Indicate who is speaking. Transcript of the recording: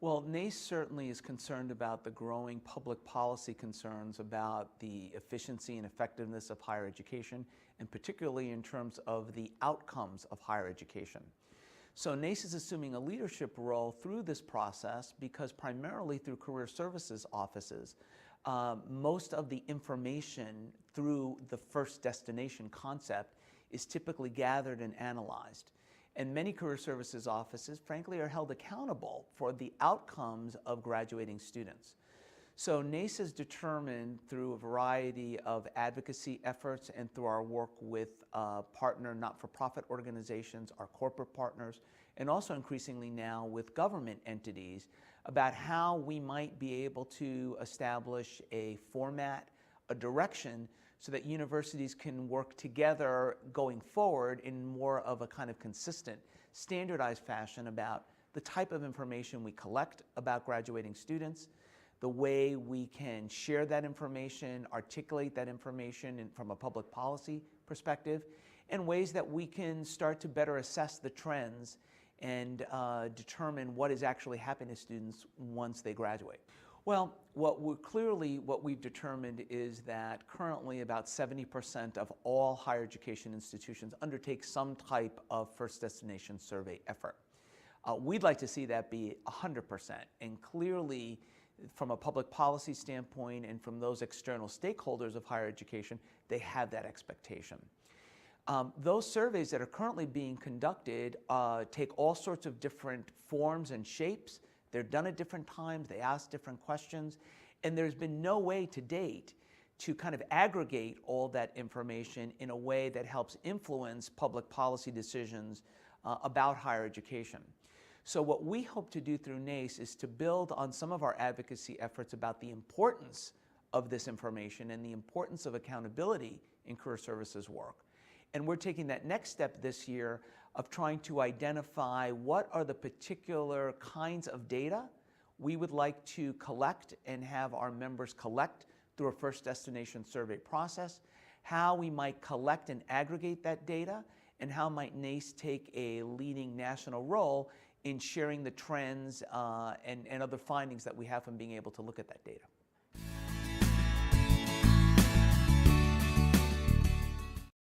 Speaker 1: Well, NACE certainly is concerned about the growing public policy concerns about the efficiency and effectiveness of higher education, and particularly in terms of the outcomes of higher education. So NACE is assuming a leadership role through this process because primarily through career services offices, most of the information through the first destination concept is typically gathered and analyzed. And many career services offices, frankly, are held accountable for the outcomes of graduating students. So NACE is determined through a variety of advocacy efforts and through our work with partner not-for-profit organizations, our corporate partners, and also increasingly now with government entities about how we might be able to establish a format, a direction, so that universities can work together going forward in more of a kind of consistent, standardized fashion about the type of information we collect about graduating students, the way we can share that information, articulate that information from a public policy perspective, and ways that we can start to better assess the trends and determine what is actually happening to students once they graduate. Well, what we've determined is that currently about 70% of all higher education institutions undertake some type of first destination survey effort. We'd like to see that be 100%, and clearly from a public policy standpoint and from those external stakeholders of higher education, they have that expectation. Those surveys that are currently being conducted take all sorts of different forms and shapes. They're done at different times, they ask different questions, and there's been no way to date to kind of aggregate all that information in a way that helps influence public policy decisions about higher education. So what we hope to do through NACE is to build on some of our advocacy efforts about the importance of this information and the importance of accountability in career services work. And we're taking that next step this year of trying to identify what are the particular kinds of data we would like to collect and have our members collect through a first destination survey process, how we might collect and aggregate that data, and how might NACE take a leading national role in sharing the trends and other findings that we have from being able to look at that data.